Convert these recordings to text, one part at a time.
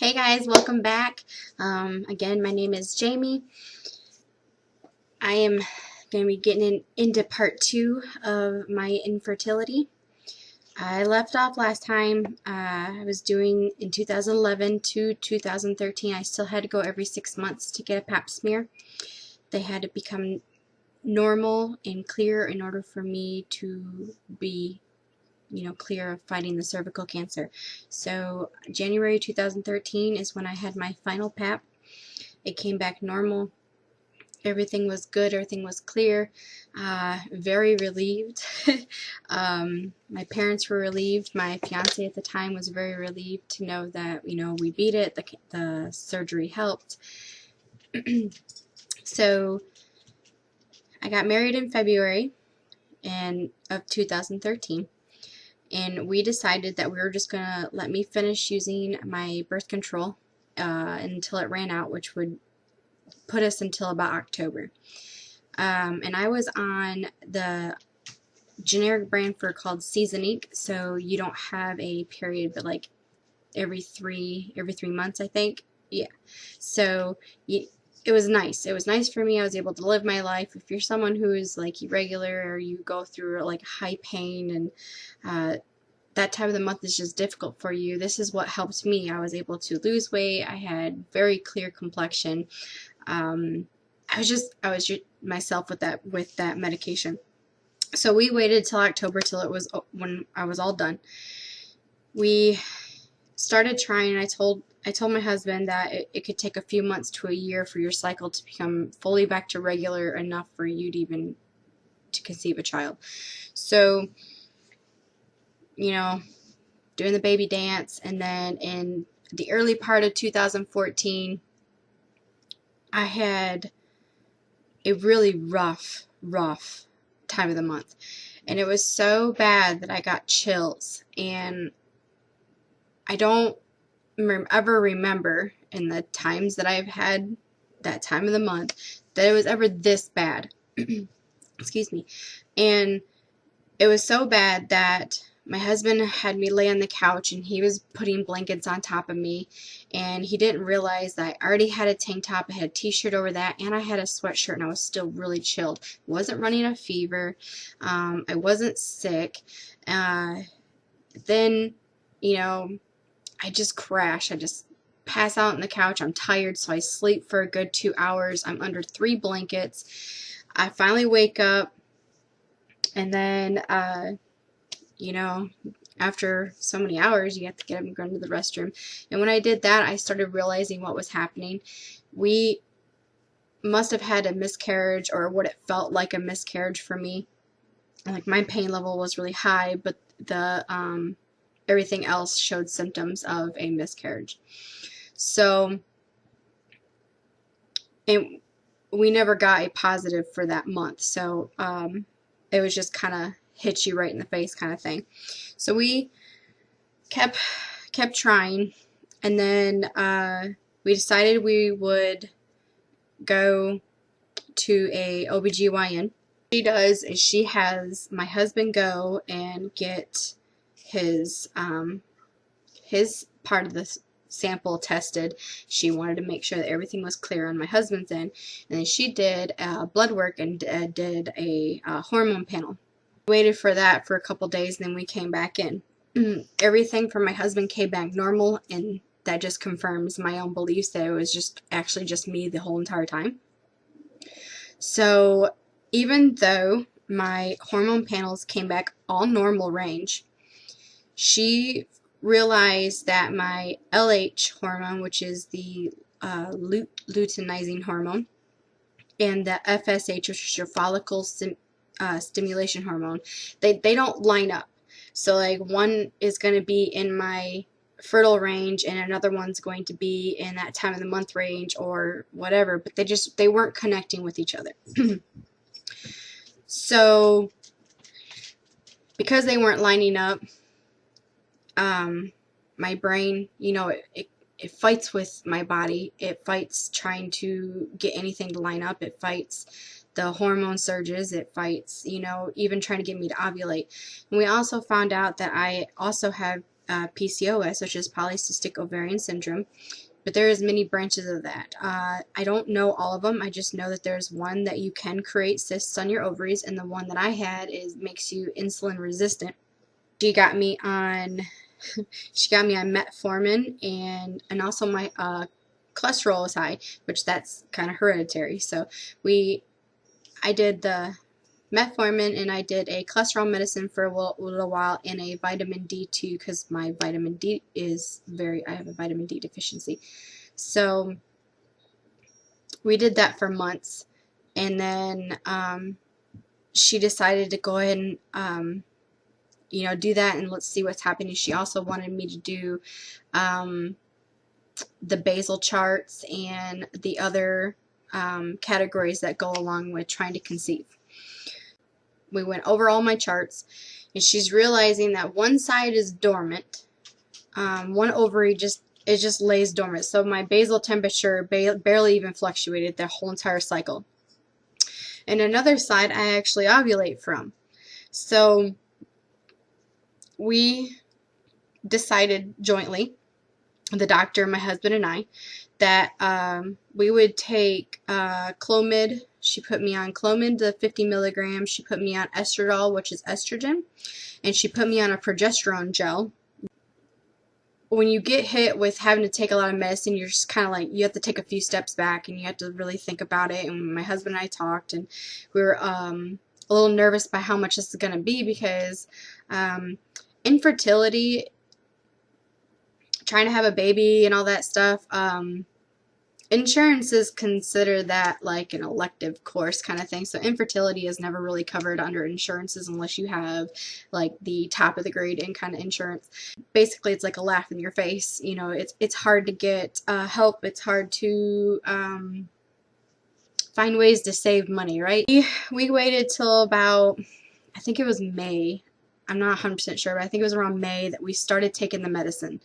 Hey guys, welcome back. Again, my name is Jamie. I am going to be getting into part 2 of my infertility. I left off last time. I was doing in 2011 to 2013. I still had to go every 6 months to get a pap smear. They had to become normal and clear in order for me to be clear of fighting the cervical cancer. So January 2013 is when I had my final pap. It came back normal. Everything was good. Everything was clear. Very relieved. My parents were relieved. My fiance at the time was very relieved to know that, we beat it. The surgery helped. So I got married in February of 2013. And we decided that we were just going to let me finish using my birth control until it ran out, which would put us until about October. And I was on the generic brand for called Seasonic, so you don't have a period, but like every three months, I think. Yeah. So it was nice. It was nice for me. I was able to live my life. If you're someone who is like irregular or you go through like high pain and that time of the month is just difficult for you, this is what helps me. I was able to lose weight. I had very clear complexion. I was myself with that medication. So we waited till October, till it was when I was all done. We started trying. I told my husband that it could take a few months to a year for your cycle to become fully back to regular enough for you to even to conceive a child. So, doing the baby dance, and then in the early part of 2014, I had a really rough time of the month, and it was so bad that I got chills, and I don't ever remember in the times that I've had that time of the month that it was ever this bad. Excuse me. And it was so bad that my husband had me lay on the couch, and he was putting blankets on top of me, and he didn't realize that I already had a tank top, I had a t-shirt over that, and I had a sweatshirt, and I was still really chilled. I wasn't running a fever. I wasn't sick. Then, I just crash. I just pass out on the couch. I'm tired, so I sleep for a good 2 hours. I'm under 3 blankets. I finally wake up, and then after so many hours, you have to get up and go into the restroom. And when I did that, I started realizing what was happening. We must have had a miscarriage, or what it felt like a miscarriage for me. Like, my pain level was really high, but the everything else showed symptoms of a miscarriage. So, and we never got a positive for that month. So it was just kind of hit you right in the face kind of thing. So we kept trying, and then we decided we would go to a OBGYN. What she does is she has my husband go and get his part of the sample tested. She wanted to make sure that everything was clear on my husband's end, and then she did blood work and did a hormone panel. Waited for that for a couple days, and then we came back in. Everything from my husband came back normal, and that just confirms my own beliefs that it was actually just me the whole entire time. So even though my hormone panels came back all normal range, she realized that my LH hormone, which is the luteinizing hormone, and the FSH, which is your follicle stimulation hormone, they don't line up. So like, one is going to be in my fertile range, and another one's going to be in that time of the month range or whatever, but they weren't connecting with each other. So because they weren't lining up, my brain, it fights with my body. It fights trying to get anything to line up. It fights the hormone surges. It fights, even trying to get me to ovulate. And we also found out that I also have PCOS, which is polycystic ovarian syndrome. But there is many branches of that. I don't know all of them. I just know that there's one that you can create cysts on your ovaries, and the one that I had makes you insulin resistant. She got me on metformin, and also my cholesterol was high, which that's kind of hereditary. So I did the metformin, and I did a cholesterol medicine for a little while, and a vitamin D2, because my vitamin D I have a vitamin D deficiency. So we did that for months, and then she decided to go ahead and do that, and let's see what's happening. She also wanted me to do the basal charts and the other categories that go along with trying to conceive. We went over all my charts, and she's realizing that one side is dormant. One ovary just lays dormant. So my basal temperature barely even fluctuated the whole entire cycle. And another side I actually ovulate from. So we decided jointly, the doctor, my husband, and I, that we would take Clomid. She put me on Clomid, the 50 milligrams. She put me on estradiol, which is estrogen, and she put me on a progesterone gel. When you get hit with having to take a lot of medicine, you're just kind of like, you have to take a few steps back, and you have to really think about it. And my husband and I talked, and we were a little nervous by how much this is going to be, because infertility, trying to have a baby and all that stuff, insurances consider that like an elective course kind of thing. So infertility is never really covered under insurances unless you have like the top of the grade in kind of insurance. Basically, it's like a laugh in your face. It's hard to get help. It's hard to find ways to save money, right? We waited till about, I think it was May. I'm not 100% sure, but I think it was around May that we started taking the medicine.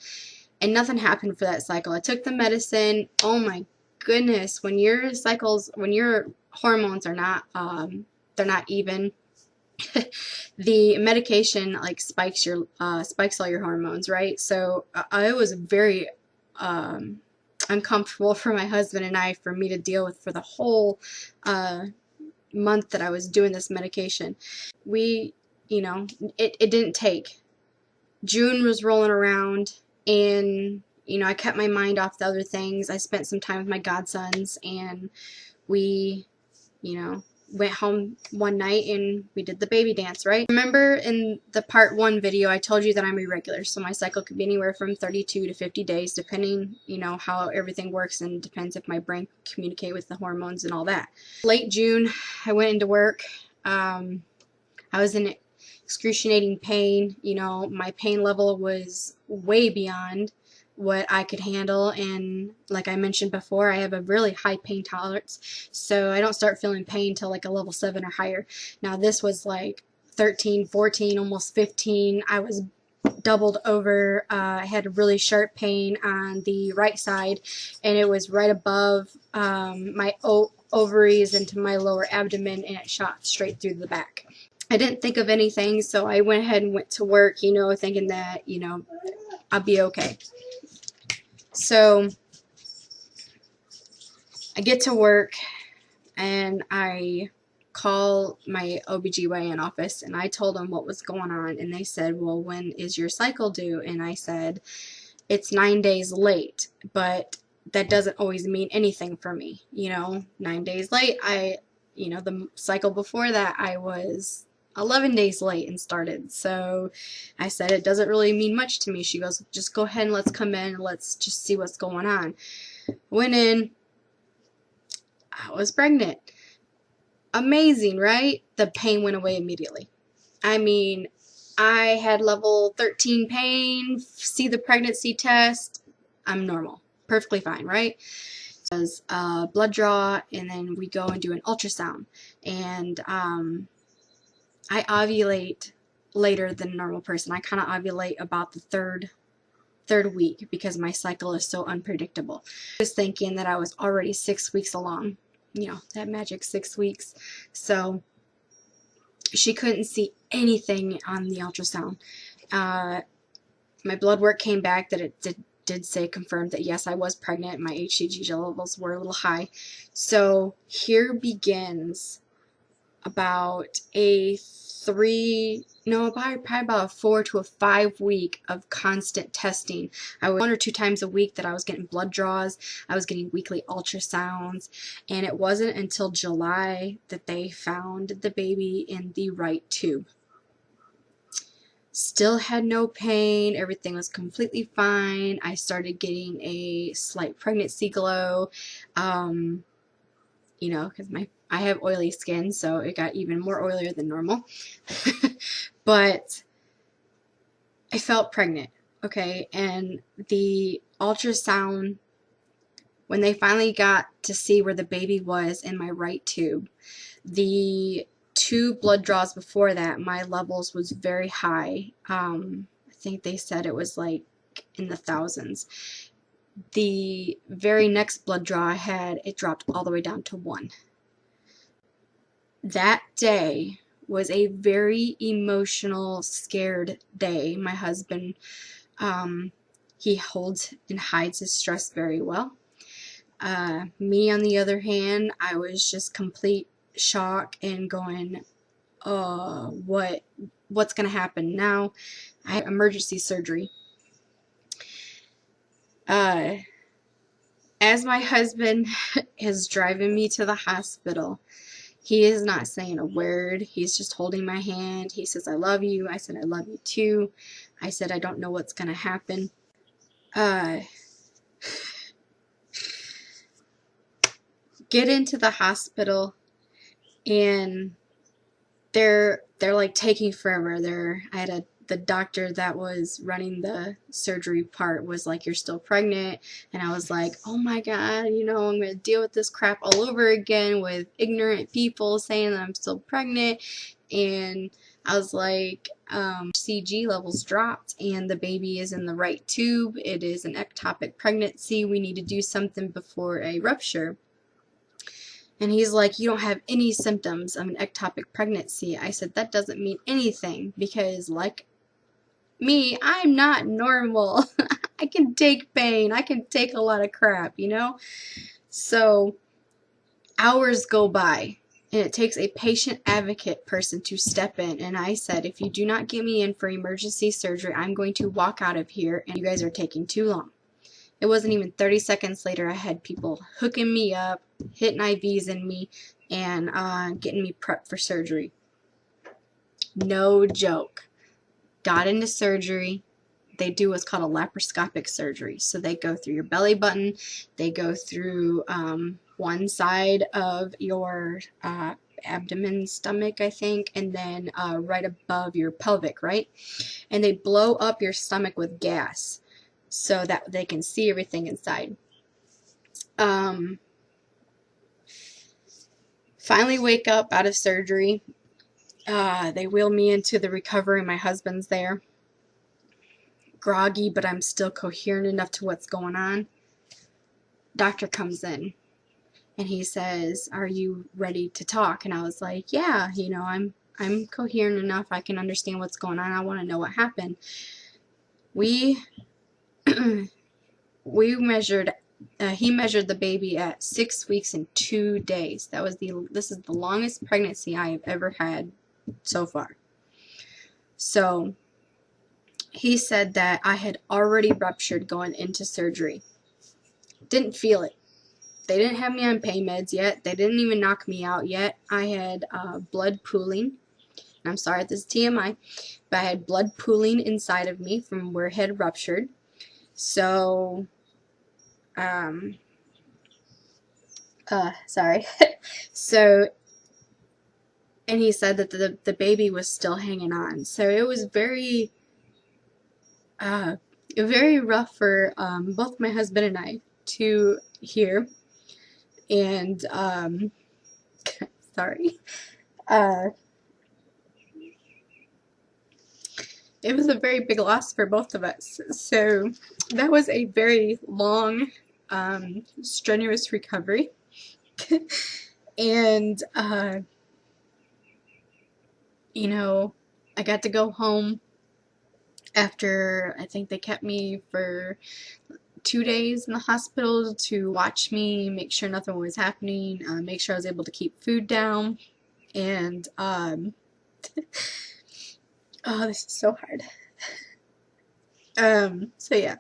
And nothing happened for that cycle. I took the medicine. Oh my goodness, when your hormones are not they're not even, the medication like spikes all your hormones, right? So it was very uncomfortable for my husband and I, for me to deal with for the whole month that I was doing this medication. It didn't take. June was rolling around, and I kept my mind off the other things. I spent some time with my godsons, and we went home one night and we did the baby dance, right? Remember in the part 1 video I told you that I'm irregular, so my cycle could be anywhere from 32 to 50 days depending how everything works, and depends if my brain can communicate with the hormones and all that. Late June I went into work. I was in excruciating pain. My pain level was way beyond what I could handle, and like I mentioned before, I have a really high pain tolerance, so I don't start feeling pain till like a level 7 or higher. Now this was like 13, 14, almost 15. I was doubled over. I had really sharp pain on the right side, and it was right above my ovaries into my lower abdomen, and it shot straight through the back. I didn't think of anything, so I went ahead and went to work, thinking that, I'll be okay. So I get to work, and I call my OBGYN office, and I told them what was going on, and they said, well, when is your cycle due? And I said, it's 9 days late, but that doesn't always mean anything for me. 9 days late, the cycle before that, I was 11 days late and started. So I said, it doesn't really mean much to me. She goes, just go ahead and let's come in and let's just see what's going on. Went in. I was pregnant. Amazing, right? The pain went away immediately. I mean, I had level 13 pain. See the pregnancy test. I'm normal. Perfectly fine, right? Does blood draw, and then we go and do an ultrasound. And I ovulate later than a normal person. I kind of ovulate about the third week because my cycle is so unpredictable. I was thinking that I was already 6 weeks along, that magic 6 weeks. So she couldn't see anything on the ultrasound. my blood work came back that it did say, confirmed that yes, I was pregnant. My HCG levels were a little high. So here begins about probably about a 4 to a 5 week of constant testing. I was 1 or 2 times a week that I was getting blood draws. I was getting weekly ultrasounds, and it wasn't until July that they found the baby in the right tube. Still had no pain. Everything was completely fine. I started getting a slight pregnancy glow. You know, because I have oily skin, so it got even more oilier than normal. But I felt pregnant, okay? And the ultrasound, when they finally got to see where the baby was in my right tube, the 2 blood draws before that, my levels was very high. I think they said it was like in the thousands. The very next blood draw I had, it dropped all the way down to 1. That day was a very emotional, scared day. My husband, he holds and hides his stress very well. Me, on the other hand, I was just complete shock and going, what's going to happen now? I had emergency surgery. As my husband is driving me to the hospital, he is not saying a word. He's just holding my hand. He says, I love you. I said, I love you too. I said, I don't know what's going to happen. Get into the hospital, and they're like taking forever. The doctor that was running the surgery part was like, you're still pregnant. And I was like, oh my God, you know, I'm going to deal with this crap all over again with ignorant people saying that I'm still pregnant. And I was like, CG levels dropped and the baby is in the right tube. It is an ectopic pregnancy. We need to do something before a rupture. And he's like, you don't have any symptoms of an ectopic pregnancy. I said, that doesn't mean anything, because like me, I'm not normal. I can take pain. I can take a lot of crap, you know? So hours go by, and it takes a patient advocate person to step in. And I said, if you do not get me in for emergency surgery, I'm going to walk out of here, and you guys are taking too long. It wasn't even 30 seconds later, I had people hooking me up, hitting IVs in me, and getting me prepped for surgery. No joke. Got into surgery. They do what's called a laparoscopic surgery. So they go through your belly button. They go through one side of your abdomen, stomach, I think, and then right above your pelvic, right? And they blow up your stomach with gas so that they can see everything inside. Finally wake up out of surgery. They wheel me into the recovery. My husband's there. Groggy, but I'm still coherent enough to what's going on. Doctor comes in and he says, are you ready to talk? And I was like, yeah, you know, I'm coherent enough. I can understand what's going on. I want to know what happened. We measured, he measured the baby at 6 weeks and 2 days. This is the longest pregnancy I have ever had so far. So he said that I had already ruptured going into surgery. Didn't feel it. They didn't have me on pain meds yet. They didn't even knock me out yet. I had blood pooling. I'm sorry, this is TMI, but I had blood pooling inside of me from where it had ruptured. So, sorry. So, and he said that the baby was still hanging on. So it was very rough for both my husband and I to hear. And sorry. It was a very big loss for both of us. So that was a very long, strenuous recovery. And, you know, I got to go home after I think they kept me for 2 days in the hospital to watch me, make sure nothing was happening, make sure I was able to keep food down, and oh, this is so hard. So yeah,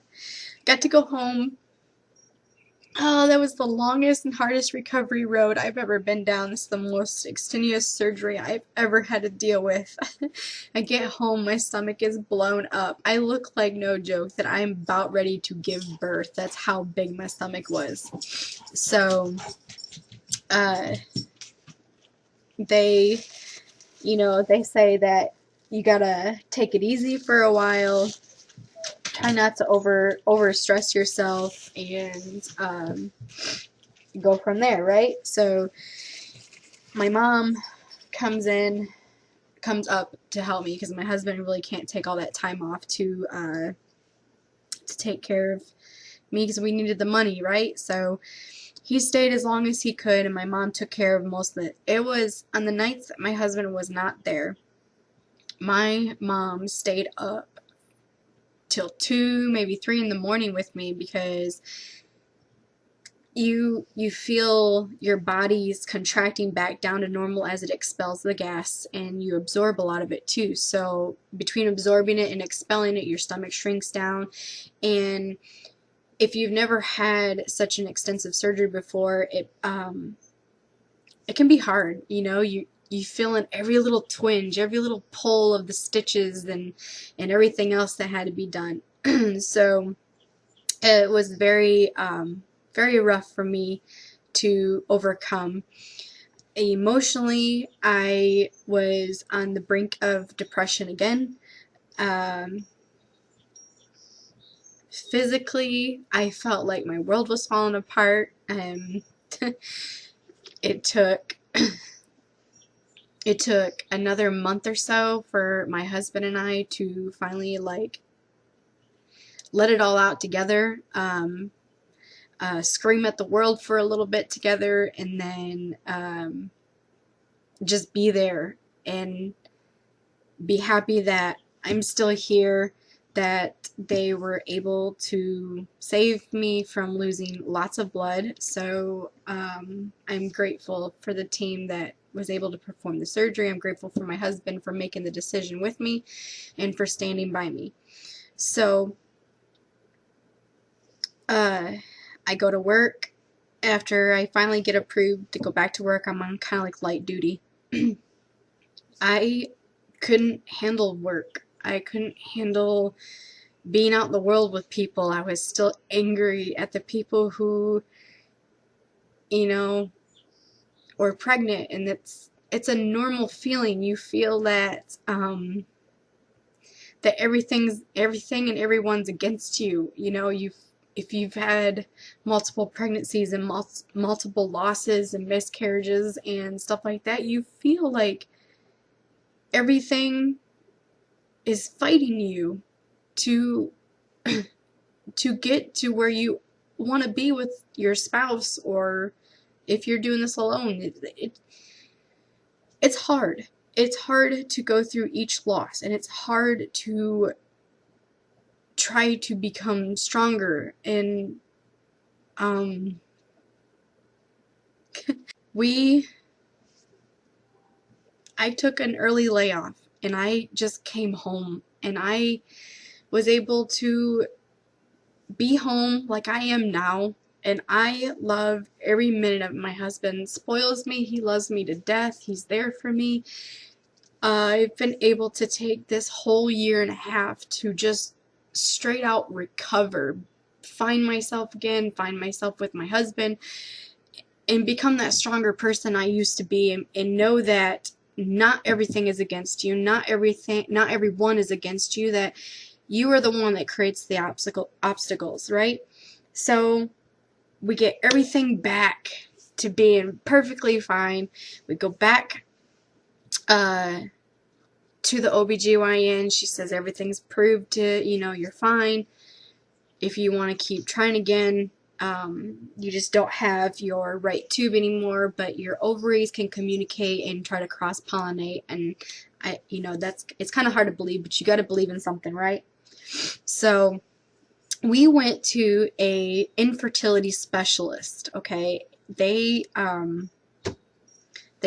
got to go home. Oh, that was the longest and hardest recovery road I've ever been down. This is the most extenuous surgery I've ever had to deal with. I get home, my stomach is blown up. I look like, no joke, that I'm about ready to give birth. That's how big my stomach was. So, uh, they, they say that you gotta take it easy for a while. Try not to over stress yourself, and go from there, right? So my mom comes up to help me because my husband really can't take all that time off to take care of me because we needed the money, right? So he stayed as long as he could, and my mom took care of most of it. It was on the nights that my husband was not there, my mom stayed up till 2, maybe 3 in the morning with me because you feel your body's contracting back down to normal as it expels the gas, and you absorb a lot of it too. So between absorbing it and expelling it, your stomach shrinks down. And if you've never had such an extensive surgery before, it can be hard. You feel in every little twinge, every little pull of the stitches, and everything else that had to be done. So it was very very rough for me to overcome. Emotionally, I was on the brink of depression again. Um, Physically, I felt like my world was falling apart. It took another month or so for my husband and I to finally let it all out together. Scream at the world for a little bit together, and then just be there and be happy that I'm still here, that they were able to save me from losing lots of blood. So I'm grateful for the team that was able to perform the surgery. I'm grateful for my husband for making the decision with me and for standing by me. So I go to work. After I finally get approved to go back to work, I'm on kind of like light duty. I couldn't handle work. I couldn't handle being out in the world with people. I was still angry at the people who, were pregnant, and it's a normal feeling. You feel that that everything and everyone's against you. If you've had multiple pregnancies and multiple losses and miscarriages and stuff like that, you feel like everything is fighting you to to get to where you want to be with your spouse, or if you're doing this alone. It's hard. It's hard to go through each loss, and it's hard to try to become stronger. And I took an early layoff, and I just came home, and I was able to be home like I am now. And I love every minute of it. My husband spoils me. He loves me to death. He's there for me. I've been able to take this whole year and a half to just straight out recover, find myself again, find myself with my husband, and become that stronger person I used to be, and know that not everything is against you. Not everyone is against you. That you are the one that creates the obstacles, right? So we get everything back to being perfectly fine. We go back to the OBGYN. She says everything's proved to, you're fine. If you want to keep trying again, you just don't have your right tube anymore, but your ovaries can communicate and try to cross-pollinate. And it's kind of hard to believe, but you got to believe in something, right? So we went to a infertility specialist. Okay, they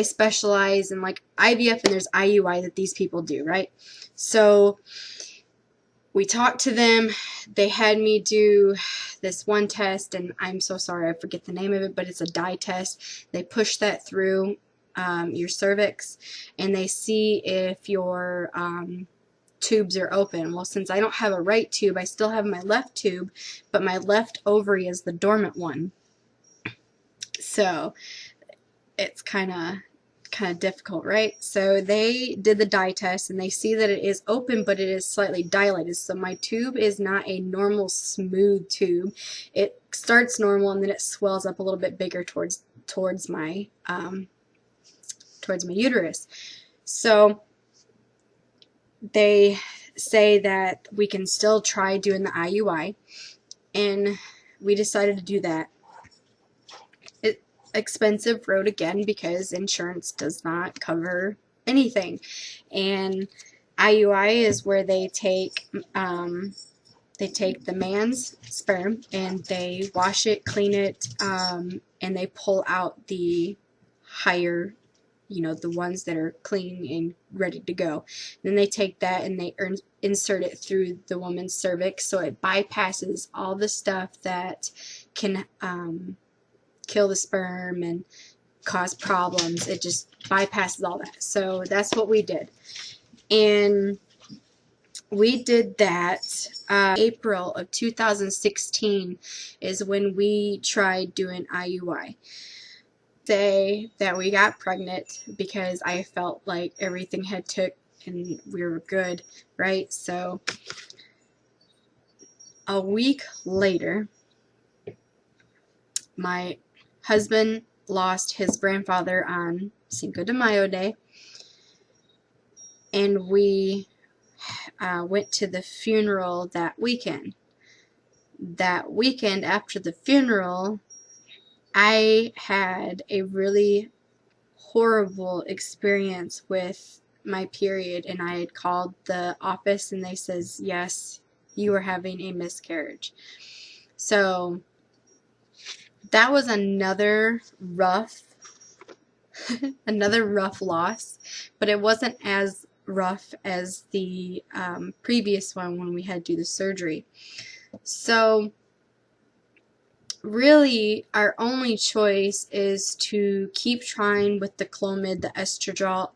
specialize in like IVF, and there's IUI that these people do, right? So we talked to them. They had me do this one test, and I'm so sorry, I forget the name of it, but it's a dye test. They push that through your cervix, and they see if your tubes are open. Well, since I don't have a right tube, I still have my left tube, but my left ovary is the dormant one. So it's kind of difficult, right? So they did the dye test, and they see that it is open, but it is slightly dilated. So my tube is not a normal smooth tube. It starts normal, and then it swells up a little bit bigger towards my uterus. So they say that we can still try doing the IUI, and we decided to do that. Expensive road again, because insurance does not cover anything. And IUI is where they take the man's sperm, and they wash it, clean it, and they pull out the higher, the ones that are clean and ready to go. Then they take that and they insert it through the woman's cervix, so it bypasses all the stuff that can kill the sperm and cause problems. It just bypasses all that. So that's what we did. And we did that April of 2016 is when we tried doing IUI. Say that we got pregnant because I felt like everything had took and we were good, right? So a week later, my husband lost his grandfather on Cinco de Mayo Day, and we went to the funeral that weekend. That weekend after the funeral, I had a really horrible experience with my period, and I had called the office, and they says, yes, you are having a miscarriage. So that was another rough loss, but it wasn't as rough as the previous one when we had to do the surgery. So really our only choice is to keep trying with the Clomid, the estradiol,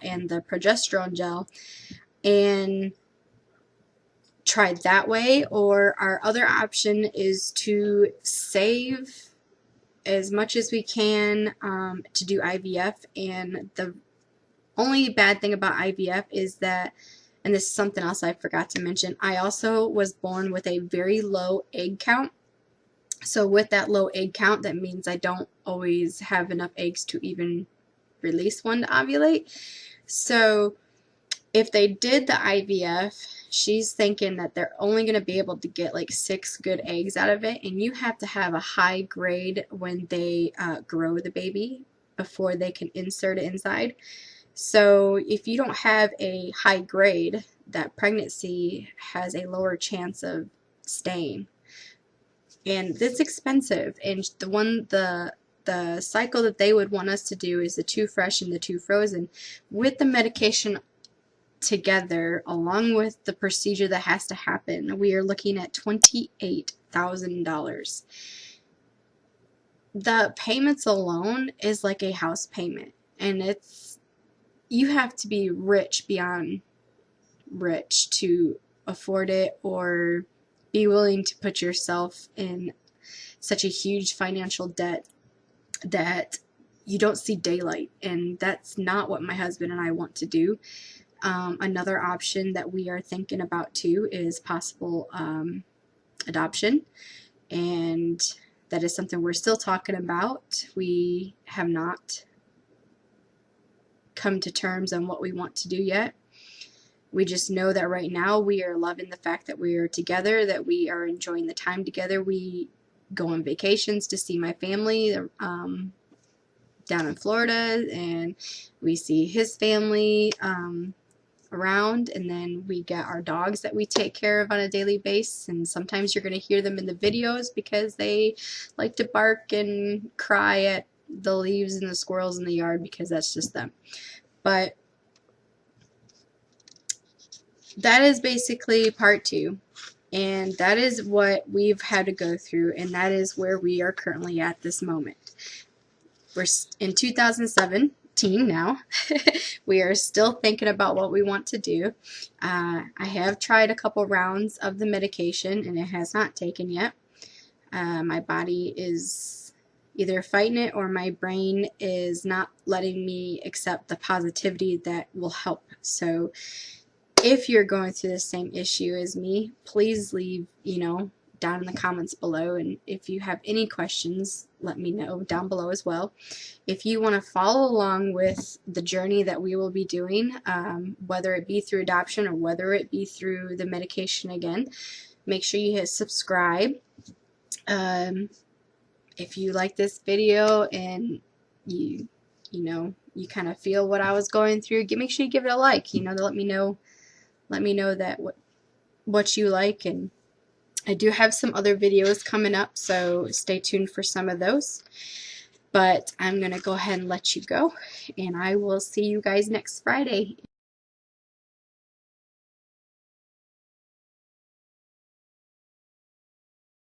and the progesterone gel, and try that way. Or our other option is to save as much as we can to do IVF. And the only bad thing about IVF is that, and this is something else I forgot to mention, I also was born with a very low egg count. So with that low egg count, that means I don't always have enough eggs to even release one to ovulate. So if they did the IVF, she's thinking that they're only going to be able to get like 6 good eggs out of it, and you have to have a high grade when they grow the baby before they can insert it inside. So if you don't have a high grade, that pregnancy has a lower chance of staying. And it's expensive. And the cycle that they would want us to do is the 2 fresh and the 2 frozen. With the medication together, along with the procedure that has to happen, we are looking at $28,000. The payments alone is like a house payment, and you have to be rich beyond rich to afford it, or be willing to put yourself in such a huge financial debt that you don't see daylight. And that's not what my husband and I want to do. Another option that we are thinking about too is possible adoption, and that is something we're still talking about. We have not come to terms on what we want to do yet. We just know that right now we are loving the fact that we are together, that we are enjoying the time together. We go on vacations to see my family down in Florida, and we see his family around, and then we get our dogs that we take care of on a daily basis, and sometimes you're going to hear them in the videos because they like to bark and cry at the leaves and the squirrels in the yard because that's just them. But that is basically part 2, and that is what we've had to go through, and that is where we are currently at this moment. We're in 2017 now. We are still thinking about what we want to do. I have tried a couple rounds of the medication and it has not taken yet. My body is either fighting it or my brain is not letting me accept the positivity that will help. So if you're going through the same issue as me, please leave, down in the comments below, and if you have any questions, let me know down below as well. If you want to follow along with the journey that we will be doing, whether it be through adoption or whether it be through the medication again, make sure you hit subscribe. If you like this video and you kind of feel what I was going through, make sure you give it a like, to let me know that what you like. And I do have some other videos coming up, so stay tuned for some of those. But I'm going to go ahead and let you go, and I will see you guys next Friday.